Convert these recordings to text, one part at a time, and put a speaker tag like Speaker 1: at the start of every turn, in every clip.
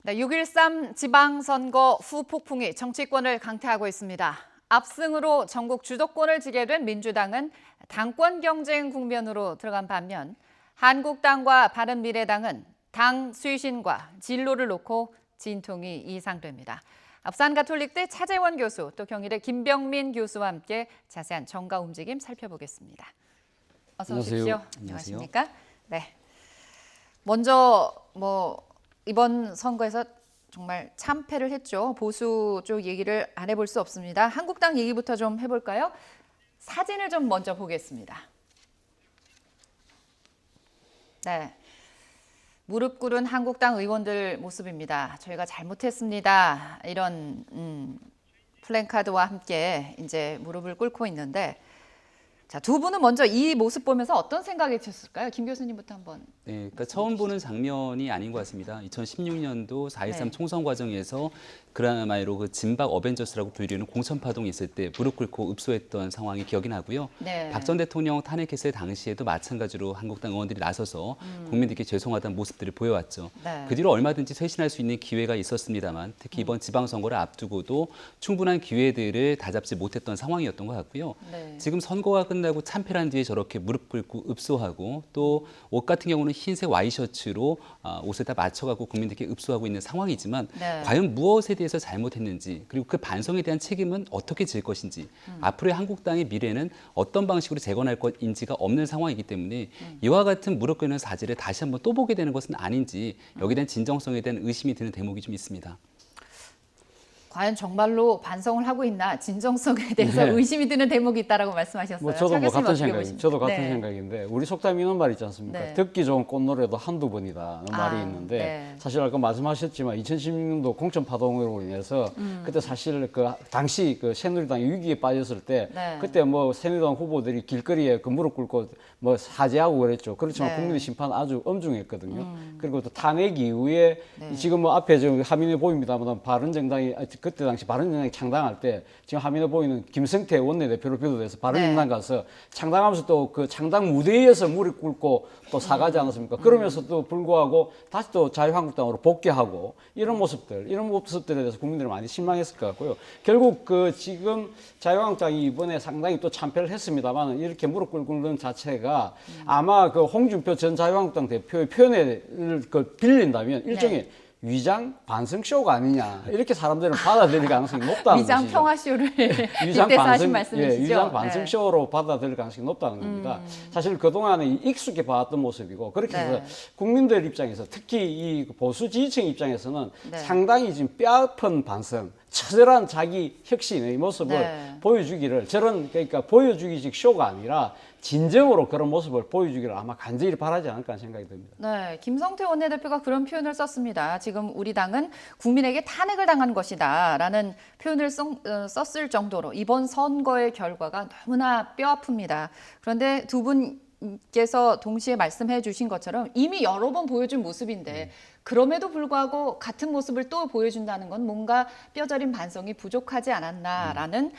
Speaker 1: 네, 6.13 지방선거 후폭풍이 정치권을 강타하고 있습니다. 압승으로 전국 주도권을 쥐게 된 민주당은 당권 경쟁 국면으로 들어간 반면 한국당과 바른미래당은 당 쇄신과 진로를 놓고 진통이 이상됩니다. 부산가톨릭대 차재원 교수, 또 경희대 김병민 교수와 함께 자세한 정가 움직임 살펴보겠습니다. 어서 오십시오. 안녕하십니까? 네. 먼저 이번 선거에서 정말 참패를 했죠. 보수 쪽 얘기를 안 해볼 수 없습니다. 한국당 얘기부터 좀 해볼까요? 사진을 좀 먼저 보겠습니다. 네, 무릎 꿇은 한국당 의원들 모습입니다. 저희가 잘못했습니다. 이런 플랜카드와 함께 이제 무릎을 꿇고 있는데, 자, 두 분은 먼저 이 모습 보면서 어떤 생각이 드셨을까요? 김 교수님부터 한번.
Speaker 2: 네, 그러니까 처음 보는 장면이 아닌 것 같습니다. 2016년도 4.13 총선 과정에서 그야말로 그 진박 어벤져스라고 불리는 공천파동이 있을 때 무릎 꿇고 읍소했던 상황이 기억이 나고요.
Speaker 1: 네.
Speaker 2: 박 전 대통령 탄핵했을 당시에도 마찬가지로 한국당 의원들이 나서서 국민들께 죄송하다는 모습들을 보여왔죠.
Speaker 1: 네.
Speaker 2: 그 뒤로 얼마든지 쇄신할 수 있는 기회가 있었습니다만 특히 이번 지방선거를 앞두고도 충분한 기회들을 다잡지 못했던 상황이었던 것 같고요.
Speaker 1: 네.
Speaker 2: 지금 선거가 끝나고 참패한 뒤에 저렇게 무릎 꿇고 읍소하고 또 옷 같은 경우는 흰색 와이셔츠로 옷을 다 맞춰가고 국민들께 읍소하고 있는 상황이지만
Speaker 1: 네.
Speaker 2: 과연 무엇에 대해서 잘못했는지 그리고 그 반성에 대한 책임은 어떻게 질 것인지 앞으로의 한국당의 미래는 어떤 방식으로 재건할 것인지가 없는 상황이기 때문에 이와 같은 무릎 꿇는 사지를 다시 한번 또 보게 되는 것은 아닌지 여기에 대한 진정성에 대한 의심이 드는 대목이 좀 있습니다.
Speaker 1: 과연 정말로 반성을 하고 있나, 진정성에 대해서
Speaker 3: 네.
Speaker 1: 의심이 드는 대목이 있다라고 말씀하셨어요.
Speaker 3: 저도
Speaker 1: 차 교수님
Speaker 3: 같은
Speaker 1: 어떻게
Speaker 3: 생각이,
Speaker 1: 보십니까?
Speaker 3: 저도 같은
Speaker 1: 네.
Speaker 3: 생각인데 우리 속담 이런 말 있지 않습니까?
Speaker 1: 네.
Speaker 3: 듣기 좋은 꽃노래도 한두 번이다는 말이 있는데
Speaker 1: 네.
Speaker 3: 사실 아까 말씀하셨지만 2016년도 공천 파동으로 인해서 그때 사실 그 당시 그 새누리당이 위기에 빠졌을 때
Speaker 1: 네.
Speaker 3: 그때 새누리당 후보들이 길거리에 그 무릎 꿇고 사죄하고 그랬죠. 그렇지만
Speaker 1: 네.
Speaker 3: 국민의 심판은 아주 엄중했거든요. 그리고 또 탄핵 이후에
Speaker 1: 네.
Speaker 3: 지금 앞에 지금 화면에 보입니다만 바른정당이 그때 당시 바른정당이 창당할 때 지금 화면에 보이는 김성태 원내대표를 비롯해서 바른정당 가서 창당하면서 또 그 창당 무대에서 무릎 꿇고 또 사과하지 않았습니까? 그러면서도 불구하고 다시 또 자유한국당으로 복귀하고 이런 모습들에 대해서 국민들이 많이 실망했을 것 같고요. 결국 그 지금 자유한국당이 이번에 상당히 또 참패를 했습니다만 이렇게 무릎 꿇는 자체가 아마 그 홍준표 전 자유한국당 대표의 표현을 빌린다면 일종의 위장 반성 쇼가 아니냐 이렇게 사람들은 받아들일 가능성이 높다는
Speaker 1: 위장
Speaker 3: 것이죠.
Speaker 1: 평화 쇼를
Speaker 3: 위장
Speaker 1: 빗대서 하신
Speaker 3: 반성,
Speaker 1: 말씀이시죠?
Speaker 3: 위장 반성
Speaker 1: 네.
Speaker 3: 쇼로 받아들일 가능성이 높다는 겁니다. 사실 그동안에 익숙해 봐왔던 모습이고 그렇게 해서
Speaker 1: 네.
Speaker 3: 국민들 입장에서 특히 이 보수 지지층 입장에서는
Speaker 1: 네.
Speaker 3: 상당히 지금 뼈아픈 반성, 처절한 자기 혁신의 모습을
Speaker 1: 네.
Speaker 3: 보여주기를 그러니까 보여주기식 쇼가 아니라 진정으로 그런 모습을 보여주기를 아마 간절히 바라지 않을까 하는 생각이 듭니다.
Speaker 1: 네, 김성태 원내대표가 그런 표현을 썼습니다. 지금 우리 당은 국민에게 탄핵을 당한 것이다라는 표현을 썼을 정도로 이번 선거의 결과가 너무나 뼈아픕니다. 그런데 두 분께서 동시에 말씀해 주신 것처럼 이미 여러 번 보여준 모습인데 그럼에도 불구하고 같은 모습을 또 보여준다는 건 뭔가 뼈저린 반성이 부족하지 않았나라는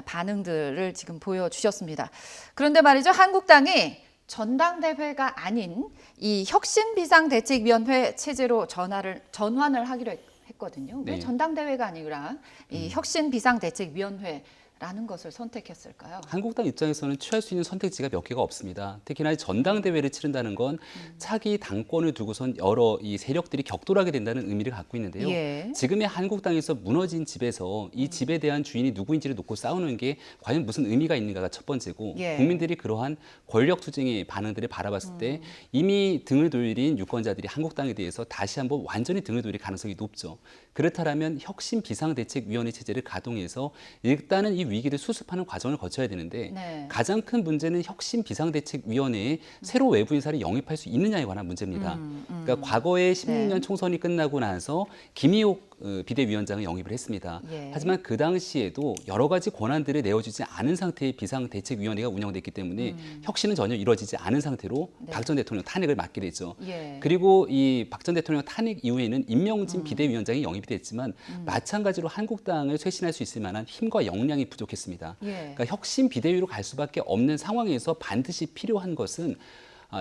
Speaker 1: 반응들을 지금 보여주셨습니다. 그런데 말이죠, 한국당이 전당대회가 아닌 이 혁신비상대책위원회 체제로 전환을 하기로 했거든요. 왜
Speaker 2: 네.
Speaker 1: 전당대회가 아니라 이 혁신비상대책위원회 라는 것을 선택했을까요?
Speaker 2: 한국당 입장에서는 취할 수 있는 선택지가 몇 개가 없습니다. 특히나 전당대회를 치른다는 건 차기 당권을 두고선 여러 이 세력들이 격돌하게 된다는 의미를 갖고 있는데요.
Speaker 1: 예.
Speaker 2: 지금의 한국당에서 무너진 집에서 이 집에 대한 주인이 누구인지를 놓고 싸우는 게 과연 무슨 의미가 있는가가 첫 번째고
Speaker 1: 예.
Speaker 2: 국민들이 그러한 권력 투쟁의 반응들을 바라봤을 때 이미 등을 돌린 유권자들이 한국당에 대해서 다시 한번 완전히 등을 돌릴 가능성이 높죠. 그렇다면 혁신 비상대책위원회 체제를 가동해서 일단은 이 위기를 수습하는 과정을 거쳐야 되는데
Speaker 1: 네.
Speaker 2: 가장 큰 문제는 혁신 비상대책위원회에 새로 외부 인사를 영입할 수 있느냐에 관한 문제입니다. 그러니까 과거에 16년
Speaker 1: 네.
Speaker 2: 총선이 끝나고 나서 김희옥 비대위원장을 영입을 했습니다.
Speaker 1: 예.
Speaker 2: 하지만 그 당시에도 여러 가지 권한들을 내어주지 않은 상태의 비상대책위원회가 운영됐기 때문에 혁신은 전혀 이루어지지 않은 상태로
Speaker 1: 네.
Speaker 2: 박 전 대통령 탄핵을 맞게 되죠.
Speaker 1: 예.
Speaker 2: 그리고 이 박 전 대통령 탄핵 이후에는 임명진 비대위원장이 영입이 됐지만 마찬가지로 한국당을 쇄신할 수 있을 만한 힘과 역량이 부족했습니다.
Speaker 1: 예.
Speaker 2: 그러니까 혁신 비대위로 갈 수밖에 없는 상황에서 반드시 필요한 것은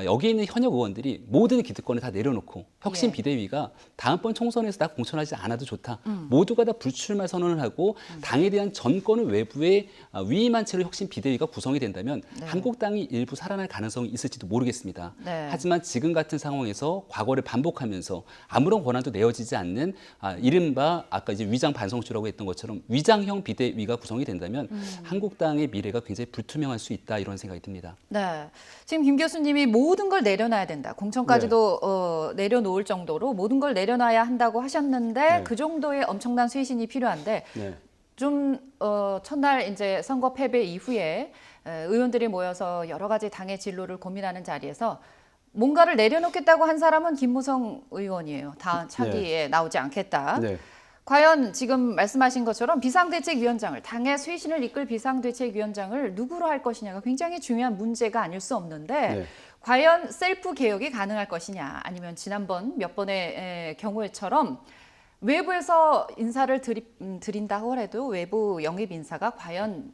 Speaker 2: 여기 있는 현역 의원들이 모든 기득권을 다 내려놓고 혁신
Speaker 1: 예.
Speaker 2: 비대위가 다음번 총선에서 나 공천하지 않아도 좋다. 모두가 다 불출마 선언을 하고 당에 대한 전권을 외부에 위임한 채로 혁신 비대위가 구성이 된다면
Speaker 1: 네.
Speaker 2: 한국당이 일부 살아날 가능성이 있을지도 모르겠습니다.
Speaker 1: 네.
Speaker 2: 하지만 지금 같은 상황에서 과거를 반복하면서 아무런 권한도 내어지지 않는 이른바 아까 이제 위장 반성주라고 했던 것처럼 위장형 비대위가 구성이 된다면 한국당의 미래가 굉장히 불투명할 수 있다 이런 생각이 듭니다.
Speaker 1: 네. 지금 김 교수님이 모든 걸 내려놔야 된다. 공천까지도 내려놓을 정도로 모든 걸 내려놔야 한다고 하셨는데
Speaker 3: 네.
Speaker 1: 그 정도의 엄청난 쇄신이 필요한데
Speaker 3: 네.
Speaker 1: 좀 첫날 이제 선거 패배 이후에 의원들이 모여서 여러 가지 당의 진로를 고민하는 자리에서 뭔가를 내려놓겠다고 한 사람은 김무성 의원이에요. 다음 차기에 나오지 않겠다.
Speaker 3: 네.
Speaker 1: 과연 지금 말씀하신 것처럼 비상대책위원장을 당의 쇄신을 이끌 비상대책위원장을 누구로 할 것이냐가 굉장히 중요한 문제가 아닐 수 없는데
Speaker 3: 네.
Speaker 1: 과연 셀프 개혁이 가능할 것이냐 아니면 지난번 몇 번의 경우에처럼 외부에서 인사를 들인다고 해도 외부 영입 인사가 과연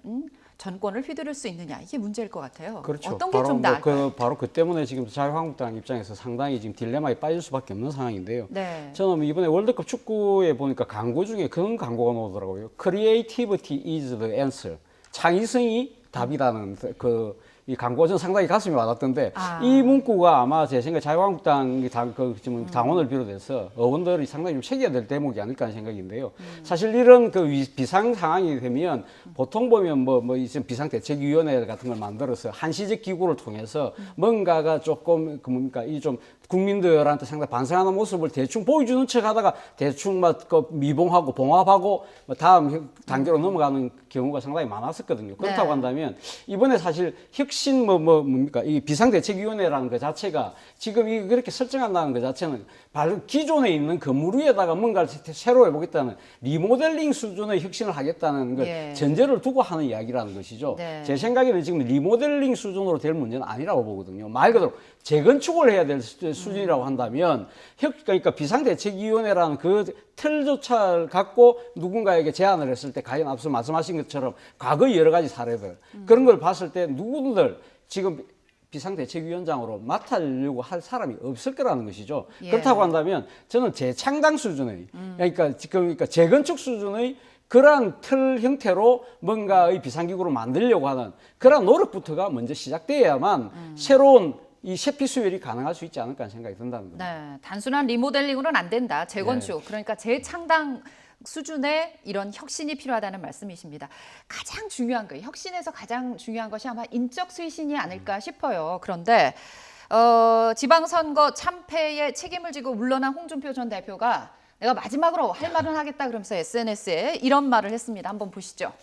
Speaker 1: 전권을 휘두를 수 있느냐 이게 문제일 것 같아요.
Speaker 3: 그렇죠.
Speaker 1: 어떤 게 좀 나을까요?
Speaker 3: 바로 그 때문에 지금 자유한국당 입장에서 상당히 지금 딜레마에 빠질 수밖에 없는 상황인데요.
Speaker 1: 네.
Speaker 3: 저는 이번에 월드컵 축구에 보니까 광고 중에 그런 광고가 나오더라고요. Creativity is the answer. 창의성이 답이라는 이 광고가 저는 상당히 가슴이 와닿던데 이 문구가 아마 제 생각에 자유한국당 지금 당원을 비롯해서 의원들이 상당히 좀 챙겨야 될 대목이 아닐까 하는 생각인데요. 사실 이런 비상 상황이 되면 보통 보면 이제 비상대책위원회 같은 걸 만들어서 한시적 기구를 통해서 뭔가가 조금 이 좀 국민들한테 상당히 반성하는 모습을 대충 보여주는 척하다가 대충 미봉하고 봉합하고 다음 단계로 넘어가는 경우가 상당히 많았었거든요. 그렇다고 한다면 이번에 사실 혁신 이 비상대책위원회라는 것 자체가 지금 그렇게 설정한다는 것 자체는 바로 기존에 있는 건물 위에다가 뭔가를 새로 해보겠다는 리모델링 수준의 혁신을 하겠다는 걸 전제를 두고 하는 이야기라는 것이죠.
Speaker 1: 네.
Speaker 3: 제 생각에는 지금 리모델링 수준으로 될 문제는 아니라고 보거든요. 말 그대로 재건축을 해야 될 수준이라고 한다면 그러니까 비상대책위원회라는 그 틀조차 갖고 누군가에게 제안을 했을 때 과연 앞서 말씀하신 것처럼 과거의 여러 가지 사례들 그런 걸 봤을 때 누구들 지금 비상대책위원장으로 맡으려고 할 사람이 없을 거라는 것이죠. 그렇다고 한다면 저는 재창당 수준의 그러니까 재건축 수준의 그러한 틀 형태로 뭔가의 비상기구를 만들려고 하는 그러한 노력부터가 먼저 시작돼야만 새로운 이 세피수혈이 가능할 수 있지 않을까 하는 생각이 든다는 겁니다.
Speaker 1: 네, 단순한 리모델링으로는 안 된다. 재건축, 그러니까 재창당 수준의 이런 혁신이 필요하다는 말씀이십니다. 가장 중요한 거예요. 혁신에서 가장 중요한 것이 아마 인적 쇄신이 아닐까 싶어요. 그런데 지방선거 참패에 책임을 지고 물러난 홍준표 전 대표가 내가 마지막으로 할 말은 하겠다 그러면서 SNS에 이런 말을 했습니다. 한번 보시죠.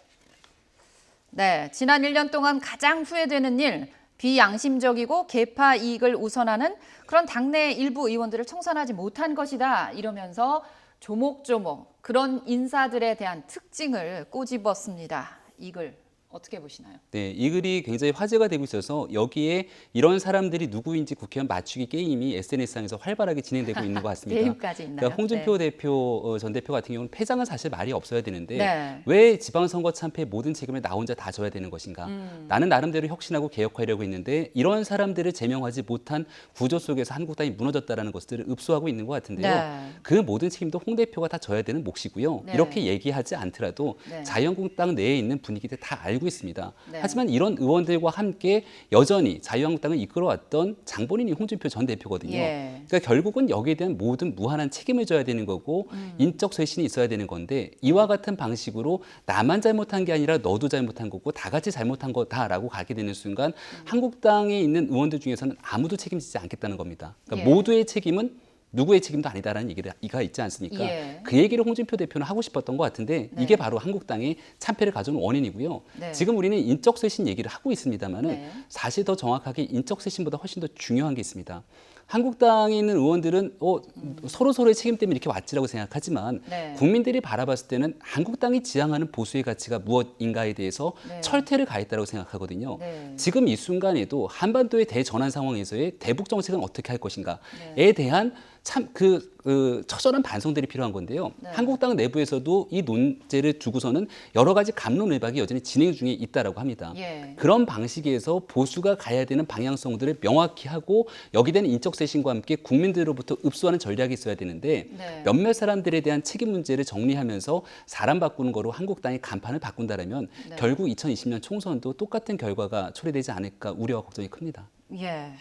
Speaker 1: 네, 지난 1년 동안 가장 후회되는 일, 비양심적이고 계파 이익을 우선하는 그런 당내 일부 의원들을 청산하지 못한 것이다. 이러면서 조목조목 그런 인사들에 대한 특징을 꼬집었습니다. 이 글 어떻게 보시나요?
Speaker 2: 네, 이 글이 굉장히 화제가 되고 있어서 여기에 이런 사람들이 누구인지 국회의원 맞추기 게임이 SNS상에서 활발하게 진행되고 있는 것 같습니다.
Speaker 1: 게임까지 있나요?
Speaker 2: 그러니까 홍준표 대표 전 대표 같은 경우는 패장은 사실 말이 없어야 되는데
Speaker 1: 네.
Speaker 2: 왜 지방선거 참패 모든 책임을 나 혼자 다 져야 되는 것인가? 나는 나름대로 혁신하고 개혁하려고 했는데 이런 사람들을 제명하지 못한 구조 속에서 한국당이 무너졌다는 것들을 읍소하고 있는 것 같은데요.
Speaker 1: 네.
Speaker 2: 그 모든 책임도 홍 대표가 다 져야 되는 몫이고요.
Speaker 1: 네.
Speaker 2: 이렇게 얘기하지 않더라도
Speaker 1: 네.
Speaker 2: 자유한국당 내에 있는 분위기들 다 알고 있습니다.
Speaker 1: 네.
Speaker 2: 하지만 이런 의원들과 함께 여전히 자유한국당을 이끌어왔던 장본인이 홍준표 전 대표거든요.
Speaker 1: 예.
Speaker 2: 그러니까 결국은 여기에 대한 모든 무한한 책임을 져야 되는 거고 인적 쇄신이 있어야 되는 건데 이와 같은 방식으로 나만 잘못한 게 아니라 너도 잘못한 거고 다 같이 잘못한 거다라고 가게 되는 순간 한국당에 있는 의원들 중에서는 아무도 책임지지 않겠다는 겁니다. 그러니까
Speaker 1: 예.
Speaker 2: 모두의 책임은 누구의 책임도 아니다라는 얘기가 있지 않습니까?
Speaker 1: 예.
Speaker 2: 그 얘기를 홍준표 대표는 하고 싶었던 것 같은데
Speaker 1: 네.
Speaker 2: 이게 바로 한국당의 참패를 가져온 원인이고요.
Speaker 1: 네.
Speaker 2: 지금 우리는 인적 쇄신 얘기를 하고 있습니다만은
Speaker 1: 네.
Speaker 2: 사실 더 정확하게 인적 쇄신보다 훨씬 더 중요한 게 있습니다. 한국당에 있는 의원들은 서로서로의 책임 때문에 이렇게 왔지라고 생각하지만
Speaker 1: 네.
Speaker 2: 국민들이 바라봤을 때는 한국당이 지향하는 보수의 가치가 무엇인가에 대해서
Speaker 1: 네.
Speaker 2: 철퇴를 가했다고 생각하거든요.
Speaker 1: 네.
Speaker 2: 지금 이 순간에도 한반도의 대전환 상황에서의 대북 정책은 어떻게 할 것인가에
Speaker 1: 네.
Speaker 2: 대한 참 처절한 반성들이 필요한 건데요.
Speaker 1: 네.
Speaker 2: 한국당 내부에서도 이 논제를 두고서는 여러 가지 갑론을박이 여전히 진행 중에 있다라고 합니다.
Speaker 1: 예.
Speaker 2: 그런 방식에서 보수가 가야 되는 방향성들을 명확히 하고 여기 대한 인적 쇄신과 함께 국민들로부터 읍수하는 전략이 있어야 되는데
Speaker 1: 네.
Speaker 2: 몇몇 사람들에 대한 책임 문제를 정리하면서 사람 바꾸는 거로 한국당의 간판을 바꾼다라면
Speaker 1: 네.
Speaker 2: 결국 2020년 총선도 똑같은 결과가 초래되지 않을까 우려와 걱정이 큽니다.
Speaker 1: 예.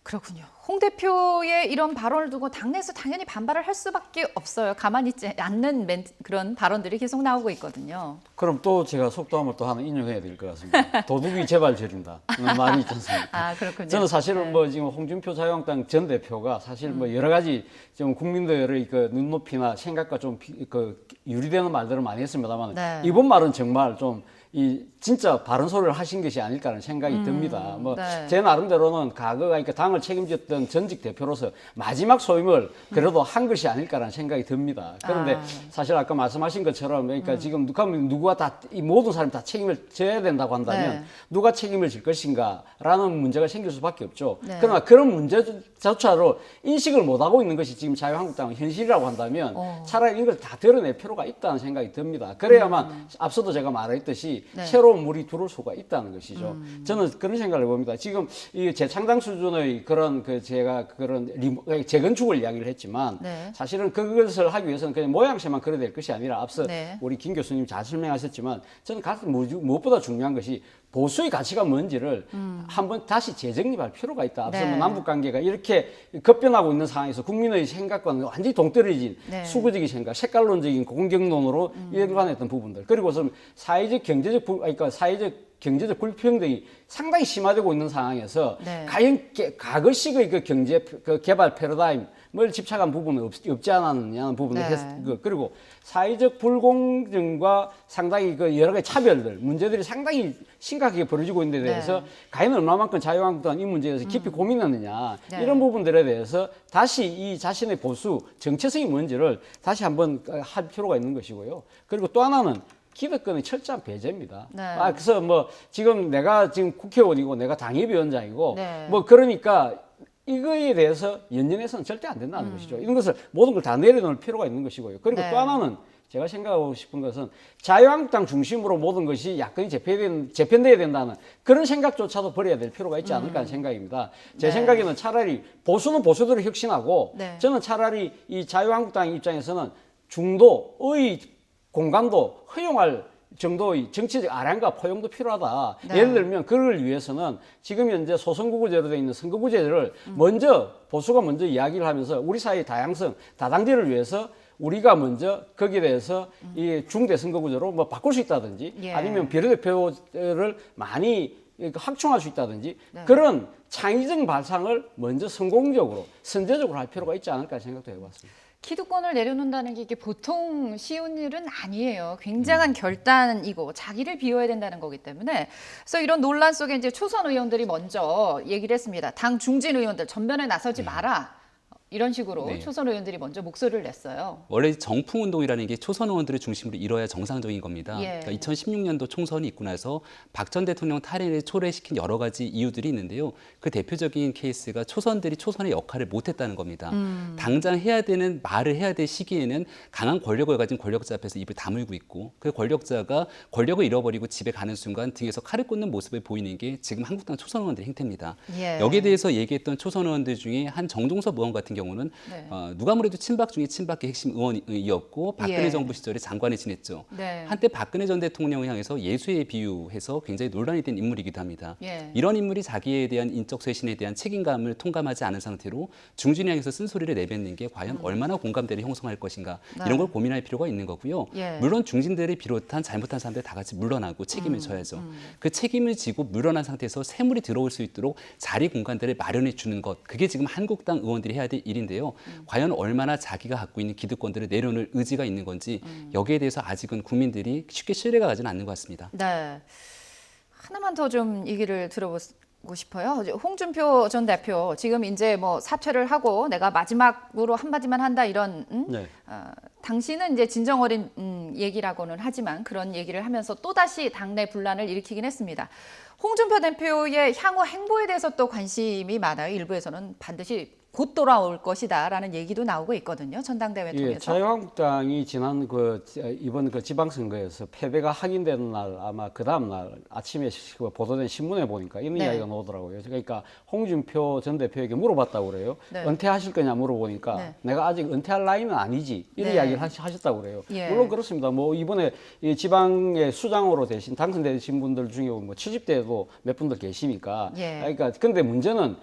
Speaker 1: 그렇군요. 홍 대표의 이런 발언을 두고 당내에서 당연히 반발을 할 수밖에 없어요. 가만히 있지 않는 그런 발언들이 계속 나오고 있거든요.
Speaker 3: 그럼 또 제가 속담을 또 하나 인용해야 될 것 같습니다. 도둑이 제발 저린다. 말이 있지 않습니까?
Speaker 1: 아, 그렇군요.
Speaker 3: 저는 사실은
Speaker 1: 네.
Speaker 3: 뭐 지금 홍준표 자유한국당 전 대표가 사실 뭐 여러 가지 좀 국민들의 그 눈높이나 생각과 좀 유리되는 말들을 많이 했습니다만
Speaker 1: 네.
Speaker 3: 이번 말은 정말 좀 진짜 바른 소리를 하신 것이 아닐까라는 생각이 듭니다. 뭐
Speaker 1: 네.
Speaker 3: 제 나름대로는 과거가 그러니까 당을 책임졌던 전직 대표로서 마지막 소임을 그래도 한 것이 아닐까라는 생각이 듭니다. 그런데 사실 아까 말씀하신 것처럼 그러니까 지금 누가 다 이 모든 사람이 다 책임을 져야 된다고 한다면
Speaker 1: 네.
Speaker 3: 누가 책임을 질 것인가라는 문제가 생길 수밖에 없죠.
Speaker 1: 네.
Speaker 3: 그러나 그런 문제조차로 인식을 못하고 있는 것이 지금 자유한국당의 현실이라고 한다면 차라리 이걸 다 드러낼 필요가 있다는 생각이 듭니다. 그래야만 앞서도 제가 말했듯이
Speaker 1: 네.
Speaker 3: 새로운 물이 들어올 수가 있다는 것이죠. 저는 그런 생각을 해봅니다. 지금 이 재창당 수준의 그런 제가 그런 재건축을 이야기를 했지만
Speaker 1: 네.
Speaker 3: 사실은 그것을 하기 위해서는 그냥 모양새만 그려야 될 것이 아니라 앞서
Speaker 1: 네.
Speaker 3: 우리 김 교수님 잘 설명하셨지만 저는 무엇보다 중요한 것이 보수의 가치가 뭔지를 한번 다시 재정립할 필요가 있다. 앞서
Speaker 1: 네.
Speaker 3: 남북 관계가 이렇게 급변하고 있는 상황에서 국민의 생각과는 완전히 동떨어진
Speaker 1: 네.
Speaker 3: 수구적인 생각, 색깔론적인 공격론으로 일관했던 부분들. 그리고서 사회적 경제적 불평등이 상당히 심화되고 있는 상황에서
Speaker 1: 네.
Speaker 3: 과연 과거식의 그 경제 개발 패러다임을 집착한 부분은 없지 않았느냐는 부분을
Speaker 1: 네.
Speaker 3: 그리고 사회적 불공정과 상당히 여러 가지 차별들 문제들이 상당히 심각하게 벌어지고 있는 데 대해서
Speaker 1: 네. 과연
Speaker 3: 과연 얼마만큼 자유한국당은 이 문제에 대해서 깊이 고민했느냐
Speaker 1: 네.
Speaker 3: 이런 부분들에 대해서 다시 이 자신의 보수 정체성이 뭔지를 다시 한번 할 필요가 있는 것이고요. 그리고 또 하나는 기득권의 철저한 배제입니다.
Speaker 1: 네.
Speaker 3: 그래서 뭐 지금 내가 지금 국회의원이고 내가 당협위원장이고
Speaker 1: 네.
Speaker 3: 뭐 그러니까 이거에 대해서 연연해서는 절대 안 된다는 것이죠. 이런 것을 모든 걸 다 내려놓을 필요가 있는 것이고요. 그리고
Speaker 1: 네.
Speaker 3: 또 하나는 제가 생각하고 싶은 것은 자유한국당 중심으로 모든 것이 야권이 재편돼야 된다는 그런 생각조차도 버려야 될 필요가 있지 않을까 하는 생각입니다. 제
Speaker 1: 네.
Speaker 3: 생각에는 차라리 보수는 보수대로 혁신하고
Speaker 1: 네.
Speaker 3: 저는 차라리 이 자유한국당 입장에서는 중도의 공간도 허용할 정도의 정치적 아량과 포용도 필요하다.
Speaker 1: 네.
Speaker 3: 예를 들면 그걸 위해서는 지금 현재 소선거구제로 되어 있는 선거구제를 먼저 보수가 먼저 이야기를 하면서 우리 사회의 다양성, 다당제를 위해서 우리가 먼저 거기에 대해서 이 중대 선거구제로 뭐 바꿀 수 있다든지
Speaker 1: 예.
Speaker 3: 아니면 비례대표를 많이 확충할 수 있다든지
Speaker 1: 네.
Speaker 3: 그런 창의적 발상을 먼저 성공적으로 선제적으로 할 필요가 있지 않을까 생각도 해봤습니다.
Speaker 1: 기득권을 내려놓는다는 게 이게 보통 쉬운 일은 아니에요. 굉장한 결단이고 자기를 비워야 된다는 거기 때문에 그래서 이런 논란 속에 이제 초선 의원들이 먼저 얘기를 했습니다. 당 중진 의원들 전면에 나서지 마라. 이런 식으로
Speaker 2: 네.
Speaker 1: 초선 의원들이 먼저 목소리를 냈어요.
Speaker 2: 원래 정풍 운동이라는 게 초선 의원들을 중심으로 이뤄야 정상적인 겁니다.
Speaker 1: 예.
Speaker 2: 그러니까 2016년도 총선이 있고 나서 박 전 대통령 탈인을 초래시킨 여러 가지 이유들이 있는데요. 그 대표적인 케이스가 초선들이 초선의 역할을 못했다는 겁니다. 당장 해야 되는 말을 해야 될 시기에는 강한 권력을 가진 권력자 앞에서 입을 다물고 있고 그 권력자가 권력을 잃어버리고 집에 가는 순간 등에서 칼을 꽂는 모습을 보이는 게 지금 한국당 초선 의원들의 행태입니다.
Speaker 1: 예.
Speaker 2: 여기에 대해서 얘기했던 초선 의원들 중에 한 정종섭 의원 같은 경우는
Speaker 1: 네.
Speaker 2: 누가 뭐래도 친박 중에 친박계 핵심 의원이었고 박근혜
Speaker 1: 예.
Speaker 2: 정부 시절에 장관을 지냈죠.
Speaker 1: 네.
Speaker 2: 한때 박근혜 전 대통령을 향해서 예수에 비유해서 굉장히 논란이 된 인물이기도 합니다.
Speaker 1: 예.
Speaker 2: 이런 인물이 자기에 대한 인적 쇄신에 대한 책임감을 통감하지 않은 상태로 중진을 향해서 쓴소리를 내뱉는 게 과연 얼마나 공감대를 형성할 것인가
Speaker 1: 네.
Speaker 2: 이런 걸 고민할 필요가 있는 거고요.
Speaker 1: 예.
Speaker 2: 물론 중진들을 비롯한 잘못한 사람들 다 같이 물러나고 책임을 져야죠. 그 책임을 지고 물러난 상태에서 새물이 들어올 수 있도록 자리 공간들을 마련해 주는 것 그게 지금 한국당 의원들이 해야 될 일인데요. 과연 얼마나 자기가 갖고 있는 기득권들을 내려놓을 의지가 있는 건지 여기에 대해서 아직은 국민들이 쉽게 신뢰가 가지는 않는 것 같습니다.
Speaker 1: 네. 하나만 더 좀 얘기를 들어보고 싶어요. 홍준표 전 대표 지금 이제 뭐 사퇴를 하고 내가 마지막으로 한마디만 한다 이런
Speaker 3: 네.
Speaker 1: 당시는 이제 진정 어린 얘기라고는 하지만 그런 얘기를 하면서 또다시 당내 분란을 일으키긴 했습니다. 홍준표 대표의 향후 행보에 대해서 또 관심이 많아요. 일부에서는 반드시 곧 돌아올 것이다라는 얘기도 나오고 있거든요. 전당대회 통해서.
Speaker 3: 예, 자유한국당이 지난 이번 지방선거에서 패배가 확인되는 날 아마 그 다음 날 아침에 보도된 신문에 보니까 이런
Speaker 1: 네.
Speaker 3: 이야기가 나오더라고요. 그러니까 홍준표 전 대표에게 물어봤다고 그래요.
Speaker 1: 네.
Speaker 3: 은퇴하실 거냐 물어보니까
Speaker 1: 네.
Speaker 3: 내가 아직 은퇴할 나이는 아니지 이런
Speaker 1: 네.
Speaker 3: 이야기를 하셨다고 그래요.
Speaker 1: 예.
Speaker 3: 물론 그렇습니다. 뭐 이번에 이 지방의 수장으로 당선되신 분들 중에 뭐 70대도 몇 분들 계시니까.
Speaker 1: 예.
Speaker 3: 그러니까 근데 문제는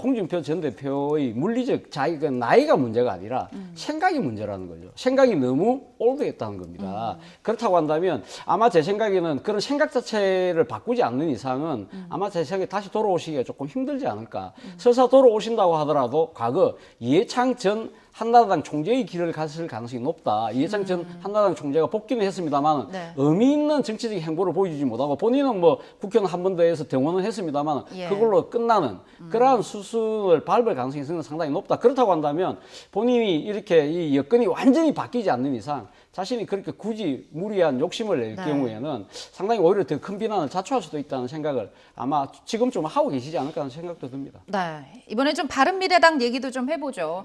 Speaker 3: 홍준표 전 대표의 물리적 자기가 나이가 문제가 아니라 생각이 문제라는 거죠. 생각이 너무 올드했다는 겁니다. 그렇다고 한다면 아마 제 생각에는 그런 생각 자체를 바꾸지 않는 이상은 아마 제 생각에 다시 돌아오시기가 조금 힘들지 않을까. 설사 돌아오신다고 하더라도 과거 이해창 전 한나라당 총재의 길을 갔을 가능성이 높다. 이해창 전 한나라당 총재가 복귀는 했습니다만
Speaker 1: 네.
Speaker 3: 의미 있는 정치적인 행보를 보여주지 못하고 본인은 뭐 국회의원 한 번 더해서 등원은 했습니다만
Speaker 1: 예.
Speaker 3: 그걸로 끝나는 그러한 수순을 밟을 가능성이 상당히 높다. 그렇다고 한다면 본인이 이렇게 이 여건이 완전히 바뀌지 않는 이상 자신이 그렇게 굳이 무리한 욕심을 낼
Speaker 1: 네.
Speaker 3: 경우에는 상당히 오히려 더 큰 비난을 자초할 수도 있다는 생각을 아마 지금 좀 하고 계시지 않을까 하는 생각도 듭니다.
Speaker 1: 네, 이번에 좀 바른미래당 얘기도 좀 해보죠.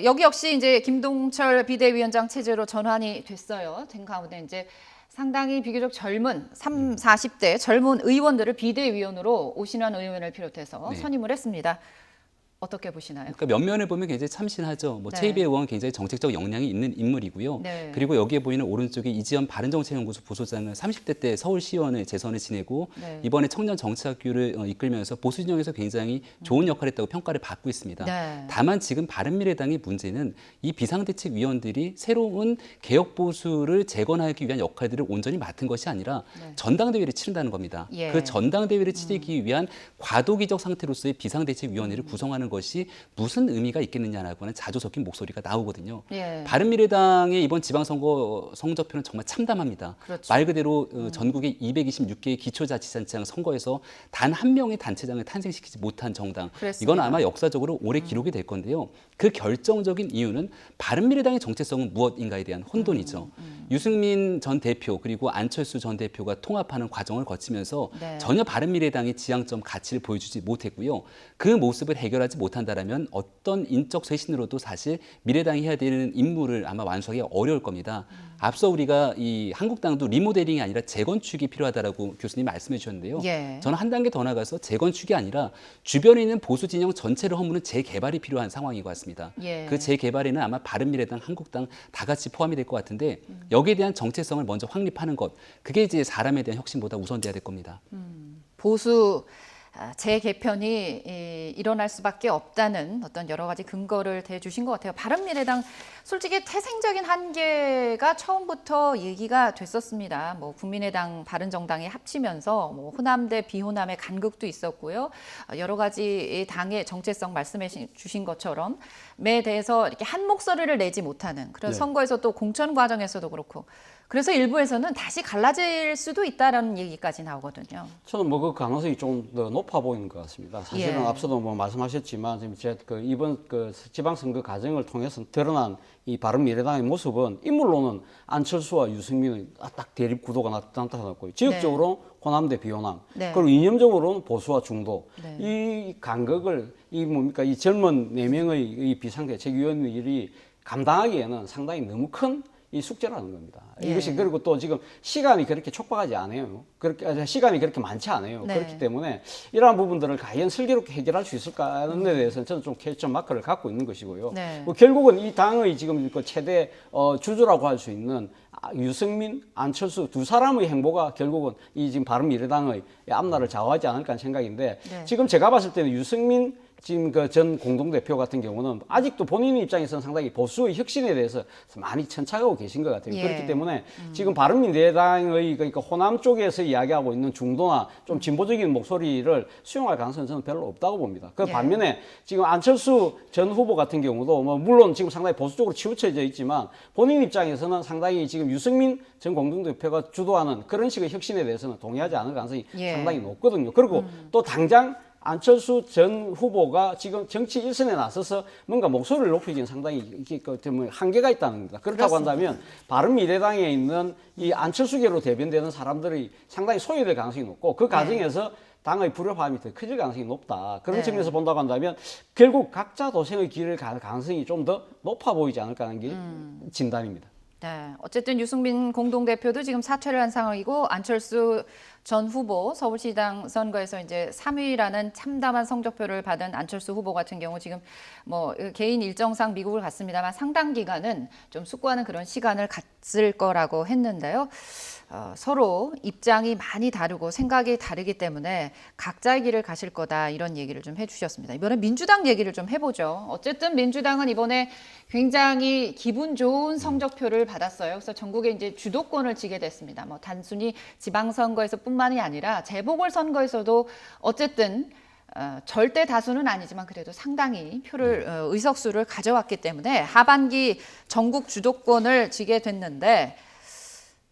Speaker 1: 여기 역시 이제 김동철 비대위원장 체제로 전환이 됐어요. 된 가운데 이제 상당히 비교적 젊은 40대 젊은 의원들을 비대위원으로 오신환 의원을 비롯해서
Speaker 2: 네.
Speaker 1: 선임을 했습니다. 어떻게 보시나요?
Speaker 2: 그러니까 면면을 보면 굉장히 참신하죠. 뭐
Speaker 1: 네.
Speaker 2: 최이배 의원은 굉장히 정책적 역량이 있는 인물이고요.
Speaker 1: 네.
Speaker 2: 그리고 여기에 보이는 오른쪽에 이지연 바른정책연구소 부소장은 30대 때 서울시의원을 재선을 지내고
Speaker 1: 네.
Speaker 2: 이번에 청년정치학교를 이끌면서 보수 진영에서 굉장히 좋은 역할을 했다고 평가를 받고 있습니다.
Speaker 1: 네.
Speaker 2: 다만 지금 바른미래당의 문제는 이 비상대책위원들이 새로운 개혁 보수를 재건하기 위한 역할들을 온전히 맡은 것이 아니라
Speaker 1: 네.
Speaker 2: 전당대회를 치른다는 겁니다.
Speaker 1: 예.
Speaker 2: 그 전당대회를 치르기 위한 과도기적 상태로서의 비상대책위원회를 구성하는 것이 무슨 의미가 있겠느냐라고 하는 자주 섞인 목소리가 나오거든요.
Speaker 1: 예.
Speaker 2: 바른미래당의 이번 지방선거 성적표는 정말 참담합니다.
Speaker 1: 그렇죠.
Speaker 2: 말 그대로 전국의 226개의 기초자치단체장 선거에서 단 한 명의 단체장을 탄생시키지 못한 정당.
Speaker 1: 그랬습니다.
Speaker 2: 이건 아마 역사적으로 올해 기록이 될 건데요. 그 결정적인 이유는 바른미래당의 정체성은 무엇인가에 대한 혼돈이죠. 유승민 전 대표 그리고 안철수 전 대표가 통합하는 과정을 거치면서
Speaker 1: 네.
Speaker 2: 전혀 바른미래당의 지향점 가치를 보여주지 못했고요. 그 모습을 해결하지 못한다라면 어떤 인적 쇄신으로도 사실 미래당이 해야 되는 임무를 아마 완수하기 어려울 겁니다. 앞서 우리가 이 한국당도 리모델링이 아니라 재건축이 필요하다라고 교수님이 말씀해 주셨는데요.
Speaker 1: 예.
Speaker 2: 저는 한 단계 더 나가서 재건축이 아니라 주변에 있는 보수 진영 전체를 허무는 재개발이 필요한 상황인 것 같습니다.
Speaker 1: 예.
Speaker 2: 그 재개발에는 아마 바른미래당, 한국당 다 같이 포함이 될 것 같은데 여기에 대한 정체성을 먼저 확립하는 것, 그게 이제 사람에 대한 혁신보다 우선돼야 될 겁니다.
Speaker 1: 보수 재개편이 일어날 수밖에 없다는 어떤 여러 가지 근거를 대주신 것 같아요. 바른미래당 솔직히 태생적인 한계가 처음부터 얘기가 됐었습니다. 뭐 국민의당, 바른정당이 합치면서 뭐 호남 대 비호남의 간극도 있었고요. 여러 가지 당의 정체성 말씀해 주신 것처럼 에 대해서 이렇게 한 목소리를 내지 못하는 그런
Speaker 3: 네.
Speaker 1: 선거에서 또 공천 과정에서도 그렇고 그래서 일부에서는 다시 갈라질 수도 있다라는 얘기까지 나오거든요.
Speaker 3: 저는 뭐 그 가능성이 좀 더 높아 보이는 것 같습니다. 사실은
Speaker 1: 예.
Speaker 3: 앞서도 뭐 말씀하셨지만 지금 이번 지방선거 과정을 통해서 드러난 이 바른미래당의 모습은 인물로는 안철수와 유승민의 딱 대립 구도가 나타났고요. 지역적으로 호남 대 비호남,
Speaker 1: 네.
Speaker 3: 그리고 이념적으로는 보수와 중도.
Speaker 1: 네.
Speaker 3: 이 간극을 이 젊은 4명의 이 비상대책위원들이 감당하기에는 상당히 너무 큰 이 숙제라는 겁니다.
Speaker 1: 예.
Speaker 3: 이것이 그리고 또 지금 시간이 그렇게 촉박하지 않아요. 시간이 그렇게 많지 않아요.
Speaker 1: 네.
Speaker 3: 그렇기 때문에 이러한 부분들을 과연 슬기롭게 해결할 수 있을까 하는 데 대해서는 저는 좀 퀘스천 마크를 갖고 있는 것이고요.
Speaker 1: 네.
Speaker 3: 뭐 결국은 이 당의 지금 그 최대 주주라고 할 수 있는 유승민, 안철수 두 사람의 행보가 결국은 이 지금 바른미래당의 앞날을 좌우하지 않을까 하는 생각인데
Speaker 1: 네.
Speaker 3: 지금 제가 봤을 때는 유승민 지금 그 전 공동대표 같은 경우는 아직도 본인 입장에서는 상당히 보수의 혁신에 대해서 많이 천착하고 계신 것 같아요.
Speaker 1: 예.
Speaker 3: 그렇기 때문에 지금 바른미래당의 그러니까 호남 쪽에서 이야기하고 있는 중도나 좀 진보적인 목소리를 수용할 가능성은 저는 별로 없다고 봅니다. 그
Speaker 1: 예.
Speaker 3: 반면에 지금 안철수 전 후보 같은 경우도 뭐 물론 지금 상당히 보수 쪽으로 치우쳐져 있지만 본인 입장에서는 상당히 지금 유승민 전 공동대표가 주도하는 그런 식의 혁신에 대해서는 동의하지 않을 가능성이
Speaker 1: 예.
Speaker 3: 상당히 높거든요. 그리고 또 당장 안철수 전 후보가 지금 정치 일선에 나서서 뭔가 목소리를 높이기는 상당히 이게 좀 한계가 있다는 겁니다. 그렇다고 한다면 바른미래당에 있는 이 안철수계로 대변되는 사람들이 상당히 소외될 가능성이 높고 그 과정에서 당의 불협화음이 더 커질 가능성이 높다. 그런
Speaker 1: 네.
Speaker 3: 측면에서 본다고 한다면 결국 각자 도생의 길을 갈 가능성이 좀 더 높아 보이지 않을까 하는 게 진단입니다.
Speaker 1: 네, 어쨌든 유승민 공동대표도 지금 사퇴를 한 상황이고 안철수 전 후보 서울시장 선거에서 이제 3위라는 참담한 성적표를 받은 안철수 후보 같은 경우 지금 뭐 개인 일정상 미국을 갔습니다만 상당 기간은 좀 숙고하는 그런 시간을 갖을 거라고 했는데요. 서로 입장이 많이 다르고 생각이 다르기 때문에 각자의 길을 가실 거다 이런 얘기를 좀 해주셨습니다. 이번에 민주당 얘기를 좀 해보죠. 어쨌든 민주당은 이번에 굉장히 기분 좋은 성적표를 받았어요. 그래서 전국에 이제 주도권을 쥐게 됐습니다. 뭐 단순히 지방선거에서뿐만이 아니라 재보궐선거에서도 어쨌든 절대 다수는 아니지만 그래도 상당히 표를 의석수를 가져왔기 때문에 하반기 전국 주도권을 쥐게 됐는데.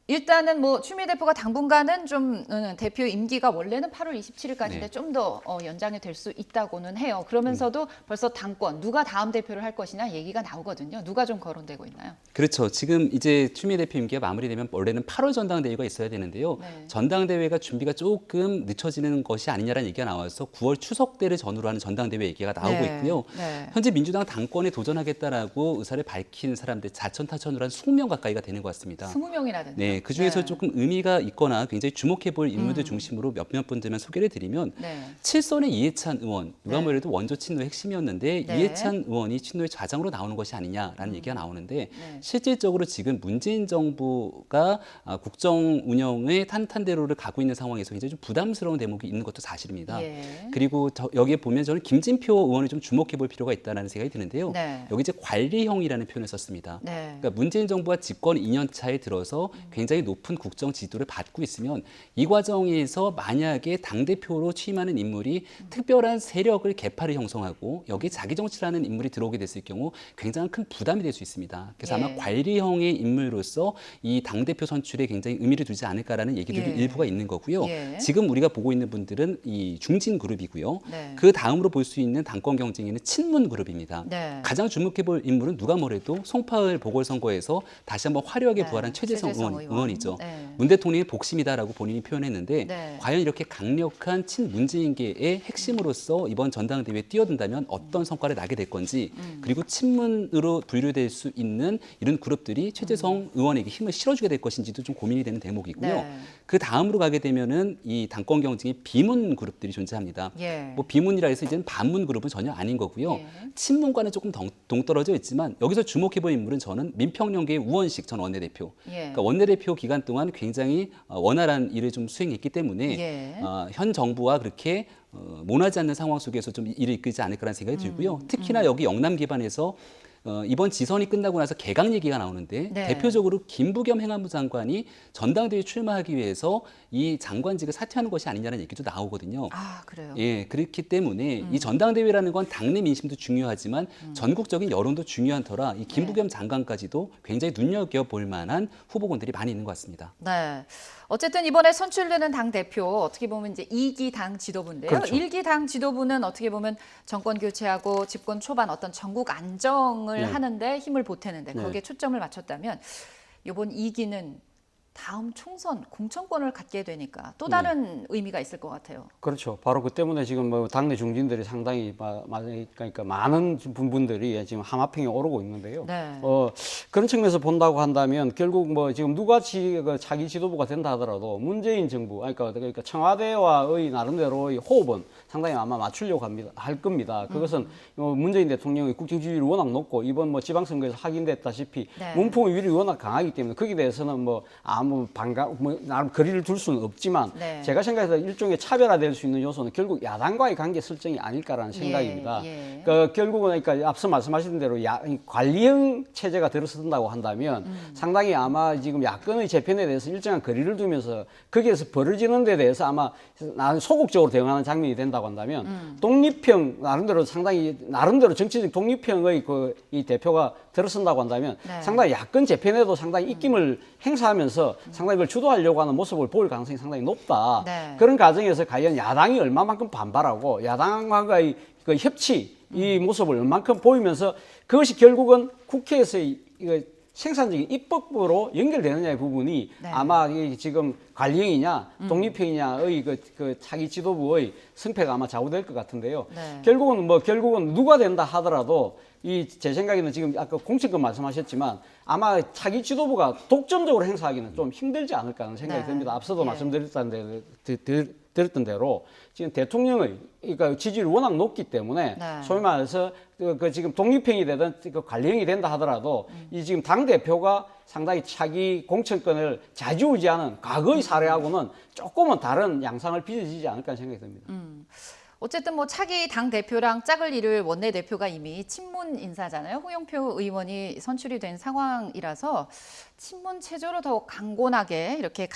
Speaker 1: 일단은 뭐 추미애 대표가 당분간은 좀 대표 임기가 원래는 8월 27일까지인데
Speaker 2: 네.
Speaker 1: 좀 더 연장이 될 수 있다고는 해요. 그러면서도 벌써 당권 누가 다음 대표를 할 것이냐 얘기가 나오거든요. 누가 좀 거론되고 있나요?
Speaker 2: 그렇죠. 지금 이제 추미애 대표 임기가 마무리되면 원래는 8월 전당대회가 있어야 되는데요.
Speaker 1: 네.
Speaker 2: 전당대회가 준비가 조금 늦춰지는 것이 아니냐라는 얘기가 나와서 9월 추석 때를 전후로 하는 전당대회 얘기가 나오고
Speaker 1: 네.
Speaker 2: 있고요.
Speaker 1: 네.
Speaker 2: 현재 민주당 당권에 도전하겠다라고 의사를 밝힌 사람들 자천타천으로 한 20명 가까이가 되는 것 같습니다.
Speaker 1: 20명이라든지.
Speaker 2: 네, 그 중에서 조금 의미가 있거나 굉장히 주목해 볼 인물들 중심으로 몇몇 분들만 소개를 드리면
Speaker 1: 네.
Speaker 2: 칠선의 이해찬 의원, 누가
Speaker 1: 네.
Speaker 2: 뭐래도 원조 친노의 핵심이었는데
Speaker 1: 네.
Speaker 2: 이해찬 의원이 친노의 좌장으로 나오는 것이 아니냐라는 얘기가 나오는데
Speaker 1: 네.
Speaker 2: 실질적으로 지금 문재인 정부가 국정 운영의 탄탄대로를 가고 있는 상황에서 굉장히 좀 부담스러운 대목이 있는 것도 사실입니다.
Speaker 1: 예.
Speaker 2: 그리고 여기에 보면 저는 김진표 의원을 좀 주목해 볼 필요가 있다는 생각이 드는데요.
Speaker 1: 네.
Speaker 2: 여기 이제 관리형이라는 표현을 썼습니다.
Speaker 1: 네.
Speaker 2: 그러니까 문재인 정부가 집권 2년 차에 들어서 굉장히 높은 국정 지도를 받고 있으면 이 과정에서 만약에 당대표로 취임하는 인물이 특별한 세력을 개파를 형성하고 여기에 자기 정치라는 인물이 들어오게 됐을 경우 굉장히 큰 부담이 될 수 있습니다. 그래서
Speaker 1: 예.
Speaker 2: 아마 관리형의 인물로서 이 당대표 선출에 굉장히 의미를 두지 않을까라는 얘기들이
Speaker 1: 예.
Speaker 2: 일부가 있는 거고요.
Speaker 1: 예.
Speaker 2: 지금 우리가 보고 있는 분들은 이 중진 그룹이고요.
Speaker 1: 네.
Speaker 2: 그 다음으로 볼 수 있는 당권 경쟁에는 친문 그룹입니다.
Speaker 1: 네.
Speaker 2: 가장 주목해 볼 인물은 누가 뭐래도 송파을 보궐선거에서 다시 한번 화려하게
Speaker 1: 네.
Speaker 2: 부활한 최재성
Speaker 1: 의원.
Speaker 2: 의원이죠.
Speaker 1: 네.
Speaker 2: 문 대통령의 복심이다라고 본인이 표현했는데
Speaker 1: 네.
Speaker 2: 과연 이렇게 강력한 친문재인계의 핵심으로서 이번 전당대회에 뛰어든다면 어떤 성과를 나게 될 건지 그리고 친문으로 분류될 수 있는 이런 그룹들이 최재성 의원에게 힘을 실어주게 될 것인지도 좀 고민이 되는 대목이고요.
Speaker 1: 네.
Speaker 2: 그 다음으로 가게 되면은 이 당권 경쟁의 비문 그룹들이 존재합니다.
Speaker 1: 예.
Speaker 2: 뭐 비문이라 해서 이제는 반문 그룹은 전혀 아닌 거고요.
Speaker 1: 예.
Speaker 2: 친문과는 조금 동떨어져 있지만 여기서 주목해 볼 인물은 저는 민평령계의 우원식 전 원내대표.
Speaker 1: 예.
Speaker 2: 그러니까 원내대표 기간 동안 굉장히 원활한 일을 좀 수행했기 때문에
Speaker 1: 예.
Speaker 2: 현 정부와 그렇게 모나지 않는 상황 속에서 좀 일을 이끌지 않을까라는 생각이 들고요. 특히나 여기 영남 기반에서 이번 지선이 끝나고 나서 개각 얘기가 나오는데
Speaker 1: 네.
Speaker 2: 대표적으로 김부겸 행안부 장관이 전당대회에 출마하기 위해서 이 장관직을 사퇴하는 것이 아니냐는 얘기도 나오거든요.
Speaker 1: 아, 그래요.
Speaker 2: 예, 그렇기 때문에 이 전당대회라는 건 당내 민심도 중요하지만 전국적인 여론도 중요한 터라 이 김부겸 장관까지도 굉장히 눈여겨볼 만한 후보군들이 많이 있는 것 같습니다.
Speaker 1: 네. 어쨌든 이번에 선출되는 당 대표 어떻게 보면 이제 2기 당 지도부인데요.
Speaker 2: 그렇죠.
Speaker 1: 1기 당 지도부는 어떻게 보면 정권 교체하고 집권 초반 어떤 전국 안정을
Speaker 3: 네.
Speaker 1: 하는데 힘을 보태는데
Speaker 3: 네.
Speaker 1: 거기에 초점을 맞췄다면 이번 2기는 다음 총선 공천권을 갖게 되니까 또 다른 의미가 있을 것 같아요.
Speaker 3: 그렇죠. 바로 그 때문에 지금 뭐 당내 중진들이 상당히 그러니까 많은 분들이 지금 하마평에 오르고 있는데요.
Speaker 1: 네.
Speaker 3: 그런 측면에서 본다고 한다면 결국 뭐 지금 누가 차기 지도부가 된다 하더라도 문재인 정부, 그러니까 청와대와의 나름대로의 호흡은 상당히 아마 맞추려고 할 겁니다. 그것은 문재인 대통령의 국정 지지율이 워낙 높고 이번 뭐 지방선거에서 확인됐다시피
Speaker 1: 네.
Speaker 3: 문풍의 위력이 워낙 강하기 때문에 거기에 대해서는 나름 거리를 둘 수는 없지만
Speaker 1: 네.
Speaker 3: 제가 생각해서 일종의 차별화될 수 있는 요소는 결국 야당과의 관계 설정이 아닐까라는 생각입니다.
Speaker 1: 예.
Speaker 3: 결국은 그러니까 앞서 말씀하신 대로 관리형 체제가 들어선다고 한다면 상당히 아마 지금 야권의 재편에 대해서 일정한 거리를 두면서 거기에서 벌어지는 데 대해서 아마 나는 소극적으로 대응하는 장면이 된다고 한다면 독립형 나름대로 정치적 독립형의 이 대표가 들어선다고 한다면
Speaker 1: 네.
Speaker 3: 상당히 야권 재편에도 상당히 입김을 행사하면서 상당히 그걸 주도하려고 하는 모습을 보일 가능성이 상당히 높다.
Speaker 1: 네.
Speaker 3: 그런 과정에서 과연 야당이 얼마만큼 반발하고 야당과의 그 협치 이 모습을 얼만큼 보이면서 그것이 결국은 국회에서의 생산적인 입법부로 연결되느냐의 부분이
Speaker 1: 네.
Speaker 3: 아마 이 지금 관리형이냐 독립형이냐의 그 차기 지도부의 승패가 아마 좌우될 것 같은데요.
Speaker 1: 네.
Speaker 3: 결국은 누가 된다 하더라도 제 생각에는 지금 아까 공천권 말씀하셨지만 아마 차기 지도부가 독점적으로 행사하기는 좀 힘들지 않을까 하는 생각이
Speaker 1: 네.
Speaker 3: 듭니다. 앞서도
Speaker 1: 예.
Speaker 3: 말씀드렸던 대로 지금 대통령의 그러니까 지지율이 워낙 높기 때문에
Speaker 1: 네.
Speaker 3: 소위 말해서 그 지금 독립형이 되든 그 관리형이 된다 하더라도 이 지금 당 대표가 상당히 차기 공천권을 좌지우지하는 과거의 사례하고는 조금은 다른 양상을 빚어지지 않을까 하는 생각이 듭니다.
Speaker 1: 어쨌든 뭐 차기 당 대표랑 짝을 이룰 원내 대표가 이미 친문 인사잖아요. 홍영표 의원이 선출이 된 상황이라서 친문 체제로 더 강곤하게 이렇게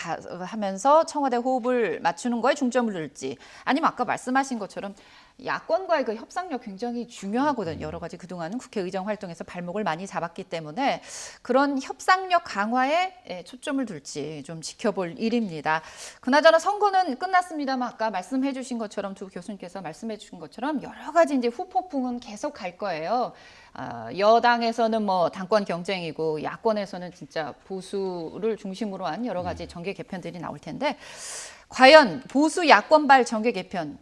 Speaker 1: 하면서 청와대 호흡을 맞추는 거에 중점을 둘지, 아니면 아까 말씀하신 것처럼 야권과의 그 협상력 굉장히 중요하거든요. 여러 가지 그동안은 국회의정 활동에서 발목을 많이 잡았기 때문에 그런 협상력 강화에 초점을 둘지 좀 지켜볼 일입니다. 그나저나 선거는 끝났습니다만 아까 말씀해 주신 것처럼 두 교수님께서 말씀해 주신 것처럼 여러 가지 이제 후폭풍은 계속 갈 거예요. 여당에서는 뭐 당권 경쟁이고 야권에서는 진짜 보수를 중심으로 한 여러 가지 정계 개편들이 나올 텐데, 과연 보수 야권발 정계 개편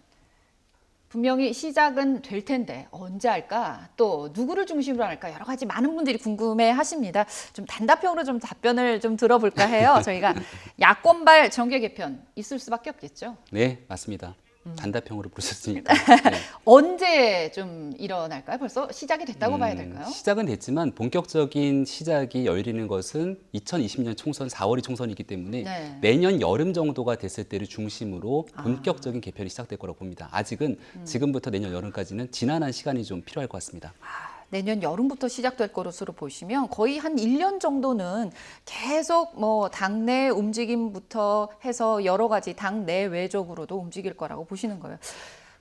Speaker 1: 분명히 시작은 될 텐데 언제 할까? 또 누구를 중심으로 할까? 여러 가지 많은 분들이 궁금해 하십니다. 좀 단답형으로 좀 답변을 좀 들어볼까 해요. 저희가 야권발 정계 개편 있을 수밖에 없겠죠.
Speaker 2: 네, 맞습니다. 단답형으로 부르셨으니까. 네.
Speaker 1: 언제 좀 일어날까요? 벌써 시작이 됐다고 봐야 될까요?
Speaker 2: 시작은 됐지만 본격적인 시작이 열리는 것은 2020년 총선 4월이 총선이기 때문에
Speaker 1: 네.
Speaker 2: 내년 여름 정도가 됐을 때를 중심으로 본격적인 개편이 시작될 거라고 봅니다. 아직은 지금부터 내년 여름까지는 지난한 시간이 좀 필요할 것 같습니다.
Speaker 1: 내년 여름부터 시작될 것으로 보시면 거의 한 1년 정도는 계속 뭐 당내 움직임부터 해서 여러 가지 당내외적으로도 움직일 거라고 보시는 거예요.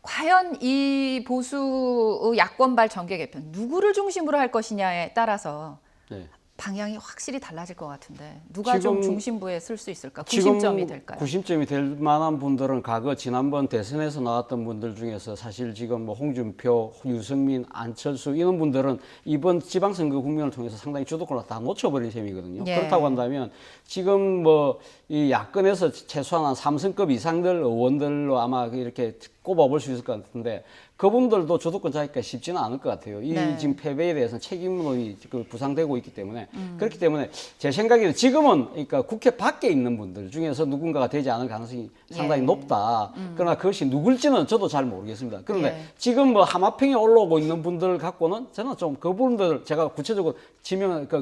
Speaker 1: 과연 이 보수 야권발 정계 개편 누구를 중심으로 할 것이냐에 따라서
Speaker 3: 네.
Speaker 1: 방향이 확실히 달라질 것 같은데 누가 좀
Speaker 3: 지금-
Speaker 1: 중심부에 쓸 수 있을까? 구심점이 될까요?
Speaker 3: 구심점이 될 만한 분들은 지난번 대선에서 나왔던 분들 중에서 사실 지금 뭐 홍준표, 유승민, 안철수 이런 분들은 이번 지방선거 국면을 통해서 상당히 주도권을 다 놓쳐버린 셈이거든요.
Speaker 1: 예.
Speaker 3: 그렇다고 한다면 지금 뭐 이 야권에서 최소한 한 3선급 이상들 의원들로 아마 이렇게 꼽아볼 수 있을 것 같은데 그분들도 주도권 잡기가 쉽지는 않을 것 같아요. 이
Speaker 1: 네.
Speaker 3: 지금 패배에 대해서는 책임론이 부상되고 있기 때문에 그렇기 때문에 제 생각에는 지금은 그러니까 국회 밖에 있는 분들 중에서 누군가가 되지 않을 가능성이 상당히
Speaker 1: 예.
Speaker 3: 높다. 그러나 그것이 누굴지는 저도 잘 모르겠습니다. 그런데
Speaker 1: 예.
Speaker 3: 지금 뭐 하마평에 올라오고 있는 분들 갖고는 저는 좀 그분들 제가 구체적으로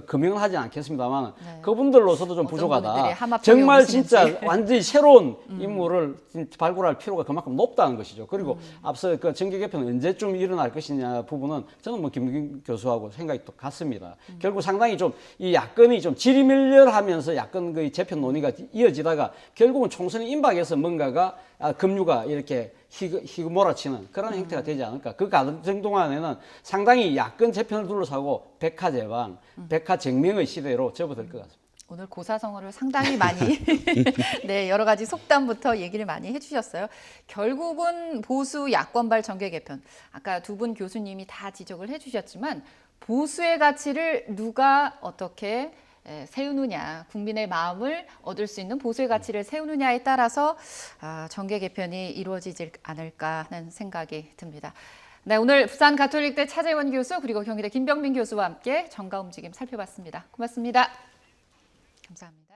Speaker 3: 금명은 하지 않겠습니다만 그분들로서도 좀
Speaker 1: 어떤
Speaker 3: 부족하다.
Speaker 1: 분들이 하마평에
Speaker 3: 정말
Speaker 1: 오르시는지.
Speaker 3: 진짜 완전히 새로운 인물을 발굴할 필요가 그만큼 높다는 것이죠. 그리고 앞서 그 정계 개편은 언제쯤 일어날 것이냐 부분은 저는 뭐 김 교수하고 생각이 또 같습니다. 결국 상당히 좀 이 야권이 좀 지리멸렬하면서 야권 그 재편 논의가 이어지다가 결국은 총선이 임박해서 뭔가가 급류가 이렇게 휘몰아치는 그런 형태가 되지 않을까. 그 과정 동안에는 상당히 야권 재편을 둘러싸고 백화제방, 백화쟁명의 시대로 접어들 것 같습니다.
Speaker 1: 오늘 고사성어를 상당히 많이 네, 여러 가지 속담부터 얘기를 많이 해주셨어요. 결국은 보수 야권발 정계 개편. 아까 두 분 교수님이 다 지적을 해주셨지만 보수의 가치를 누가 어떻게 세우느냐, 국민의 마음을 얻을 수 있는 보수의 가치를 세우느냐에 따라서 정계 개편이 이루어지지 않을까 하는 생각이 듭니다. 네, 오늘 부산 가톨릭대 차재원 교수 그리고 경희대 김병민 교수와 함께 정가 움직임 살펴봤습니다. 고맙습니다. 감사합니다.